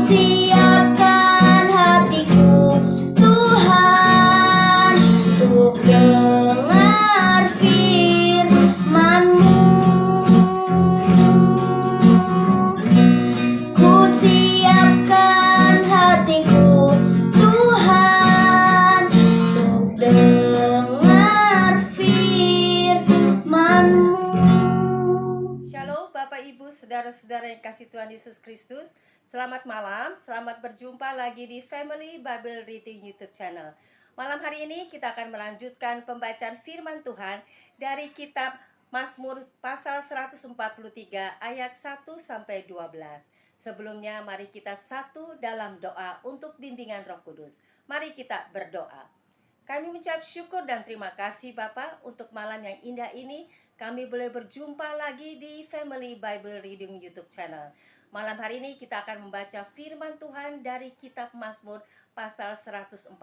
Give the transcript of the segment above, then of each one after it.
siapkan hatiku Tuhan untuk dengar firman-Mu. Ku siapkan hatiku Tuhan untuk dengar firman-Mu. Shalom Bapak Ibu Saudara-saudara yang kasih Tuhan Yesus Kristus. Selamat malam, selamat berjumpa lagi di Family Bible Reading YouTube channel. Malam hari ini kita akan melanjutkan pembacaan firman Tuhan dari kitab Mazmur pasal 143 ayat 1 sampai 12. Sebelumnya mari kita satu dalam doa untuk bimbingan Roh Kudus. Mari kita berdoa. Kami mengucap syukur dan terima kasih Bapa untuk malam yang indah ini. Kami boleh berjumpa lagi di Family Bible Reading YouTube channel. Malam hari ini kita akan membaca firman Tuhan dari kitab Mazmur pasal 143.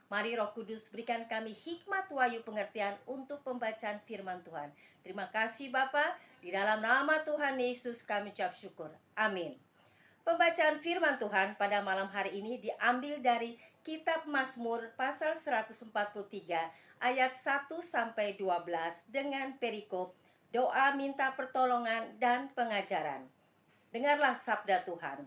Mari Roh Kudus berikan kami hikmat wahyu pengertian untuk pembacaan firman Tuhan. Terima kasih Bapa, di dalam nama Tuhan Yesus kami ucap syukur. Amin. Pembacaan firman Tuhan pada malam hari ini diambil dari kitab Mazmur pasal 143 ayat 1 sampai 12 dengan perikop doa minta pertolongan dan pengajaran. Dengarlah sabda Tuhan.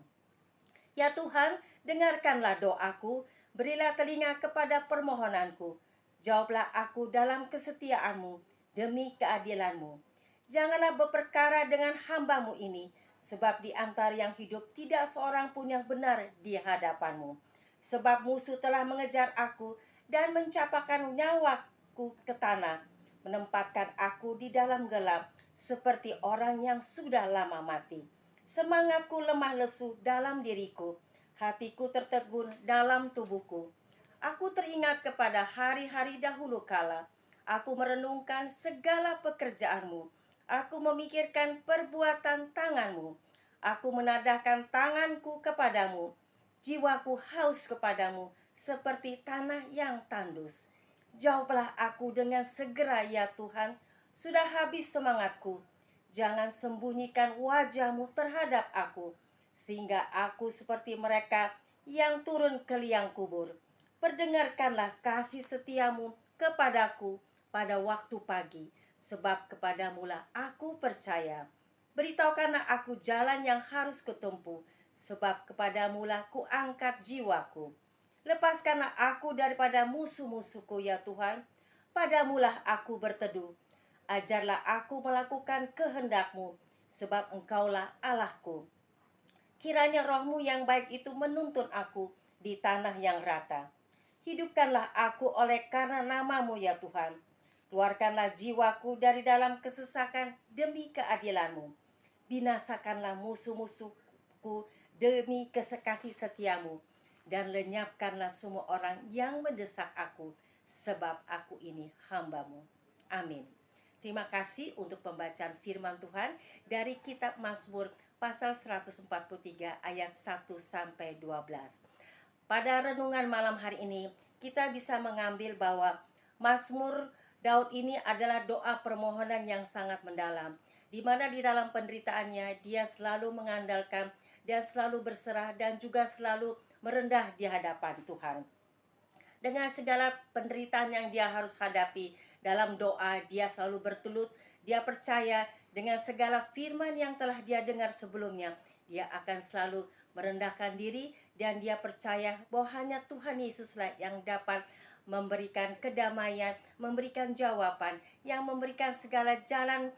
Ya Tuhan, dengarkanlah doaku, berilah telinga kepada permohonanku. Jawablah aku dalam kesetiaan-Mu demi keadilan-Mu. Janganlah berperkara dengan hamba-Mu ini, sebab di antara yang hidup tidak seorang pun yang benar di hadapan-Mu. Sebab musuh telah mengejar aku dan mencapakan nyawaku ke tanah, menempatkan aku di dalam gelap seperti orang yang sudah lama mati. Semangatku lemah lesu dalam diriku, hatiku tertegun dalam tubuhku. Aku teringat kepada hari-hari dahulu kala. Aku merenungkan segala pekerjaan-Mu. Aku memikirkan perbuatan tangan-Mu. Aku menadahkan tanganku kepadamu. Jiwaku haus kepadamu seperti tanah yang tandus. Jawablah aku dengan segera ya Tuhan. Sudah habis semangatku. Jangan sembunyikan wajah-Mu terhadap aku, sehingga aku seperti mereka yang turun ke liang kubur. Perdengarkanlah kasih setia-Mu kepadaku pada waktu pagi, sebab kepadamu lah aku percaya. Beritahukanlah aku jalan yang harus kutempuh, sebab kepadamu lah kuangkat jiwaku. Lepaskanlah aku daripada musuh-musuhku ya Tuhan, padamulah aku berteduh. Ajarlah aku melakukan kehendak-Mu, sebab Engkaulah Allahku. Kiranya Roh-Mu yang baik itu menuntun aku di tanah yang rata. Hidupkanlah aku oleh karena nama-Mu ya Tuhan. Keluarkanlah jiwaku dari dalam kesesakan demi keadilan-Mu. Binasakanlah musuh-musuhku demi kasih setia-Mu. Dan lenyapkanlah semua orang yang mendesak aku, sebab aku ini hamba-Mu. Amin. Terima kasih untuk pembacaan firman Tuhan dari kitab Mazmur pasal 143 ayat 1 sampai 12. Pada renungan malam hari ini, kita bisa mengambil bahwa Mazmur Daud ini adalah doa permohonan yang sangat mendalam, di mana di dalam penderitaannya dia selalu mengandalkan dan selalu berserah dan juga selalu merendah di hadapan Tuhan. Dengan segala penderitaan yang dia harus hadapi, dalam doa dia selalu bertelut, dia percaya dengan segala firman yang telah dia dengar sebelumnya, dia akan selalu merendahkan diri dan dia percaya bahwa hanya Tuhan Yesuslah yang dapat memberikan kedamaian, memberikan jawaban, yang memberikan segala jalan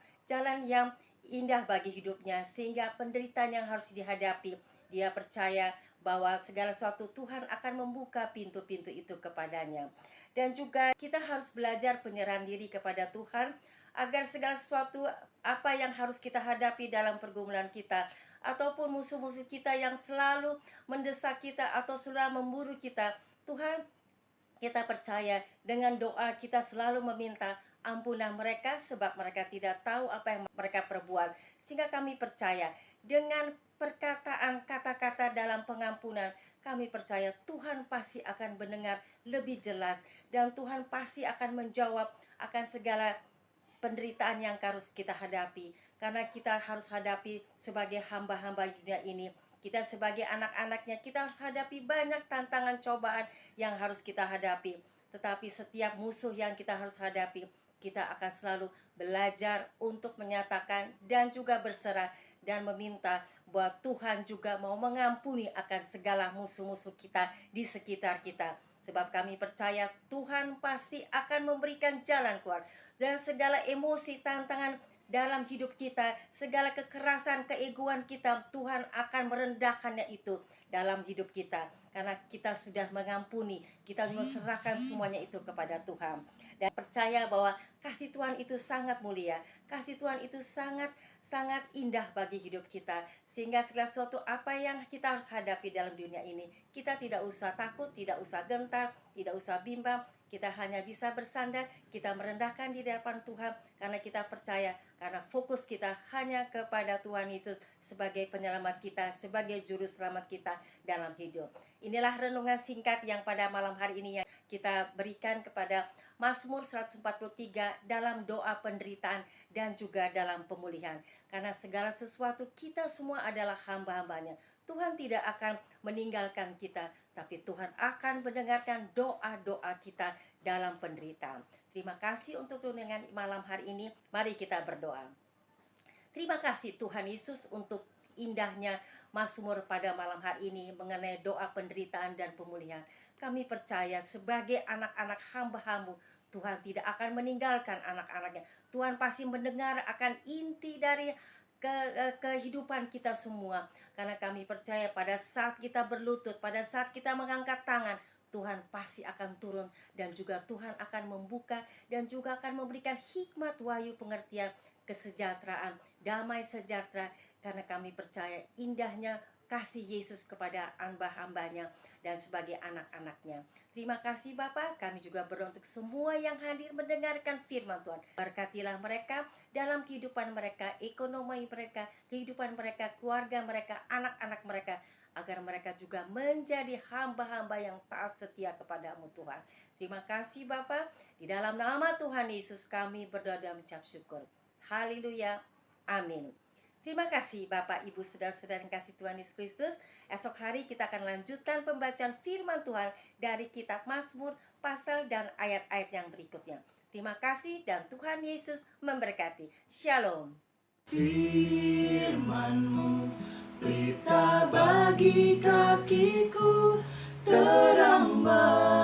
yang indah bagi hidupnya, sehingga penderitaan yang harus dihadapi, dia percaya bahwa segala sesuatu Tuhan akan membuka pintu-pintu itu kepadanya. Dan juga kita harus belajar penyerahan diri kepada Tuhan, agar segala sesuatu apa yang harus kita hadapi dalam pergumulan kita, ataupun musuh-musuh kita yang selalu mendesak kita atau selalu memburu kita, Tuhan, kita percaya dengan doa kita selalu meminta ampunan mereka, sebab mereka tidak tahu apa yang mereka perbuat. Sehingga kami percaya dengan perkataan kata-kata dalam pengampunan, kami percaya Tuhan pasti akan mendengar lebih jelas, dan Tuhan pasti akan menjawab akan segala penderitaan yang harus kita hadapi. Karena kita harus hadapi sebagai hamba-hamba dunia ini, Kita sebagai anak-anaknya, kita harus hadapi banyak tantangan cobaan yang harus kita hadapi. Tetapi setiap musuh yang kita harus hadapi, kita akan selalu belajar untuk menyatakan dan juga berserah dan meminta bahwa Tuhan juga mau mengampuni akan segala musuh-musuh kita di sekitar kita. Sebab kami percaya Tuhan pasti akan memberikan jalan keluar. Dan segala emosi, tantangan dalam hidup kita, segala kekerasan, keegoan kita, Tuhan akan merendahkannya itu dalam hidup kita. Karena kita sudah mengampuni, kita serahkan semuanya itu kepada Tuhan. Dan percaya bahwa kasih Tuhan itu sangat mulia, kasih Tuhan itu sangat indah bagi hidup kita. Sehingga segala sesuatu apa yang kita harus hadapi dalam dunia ini, kita tidak usah takut, tidak usah gentar, tidak usah bimbang. Kita hanya bisa bersandar, kita merendahkan di depan Tuhan karena kita percaya, karena fokus kita hanya kepada Tuhan Yesus sebagai penyelamat kita, sebagai juru selamat kita dalam hidup. Inilah renungan singkat yang pada malam hari ini yang kita berikan kepada Mazmur 143 dalam doa penderitaan dan juga dalam pemulihan. Karena segala sesuatu kita semua adalah hamba-hambanya. Tuhan tidak akan meninggalkan kita, tapi Tuhan akan mendengarkan doa-doa kita dalam penderitaan. Terima kasih untuk renungan malam hari ini. Mari kita berdoa. Terima kasih Tuhan Yesus untuk indahnya Mazmur pada malam hari ini mengenai doa penderitaan dan pemulihan. Kami percaya sebagai anak-anak hamba-Mu, Tuhan tidak akan meninggalkan anak-anaknya. Tuhan pasti mendengar akan inti dari kehidupan kita semua. Karena kami percaya pada saat kita berlutut, pada saat kita mengangkat tangan, Tuhan pasti akan turun dan juga Tuhan akan membuka dan juga akan memberikan hikmat, wahyu, pengertian, kesejahteraan, damai sejahtera. Karena kami percaya indahnya kasih Yesus kepada hamba-hambanya dan sebagai anak-anaknya. Terima kasih Bapa, kami juga berdoa untuk semua yang hadir mendengarkan firman Tuhan. Berkatilah mereka dalam kehidupan mereka, ekonomi mereka, kehidupan mereka, keluarga mereka, anak-anak mereka, agar mereka juga menjadi hamba-hamba yang taat setia kepadamu Tuhan. Terima kasih Bapa, di dalam nama Tuhan Yesus kami berdoa dan mengucap syukur. Haleluya, amin. Terima kasih Bapak, Ibu, Saudara-saudara yang kasih Tuhan Yesus Kristus. Esok hari kita akan lanjutkan pembacaan firman Tuhan dari kitab Mazmur, pasal dan ayat-ayat yang berikutnya. Terima kasih dan Tuhan Yesus memberkati. Shalom. Firman-Mu pelita bagi kakiku, terang bagi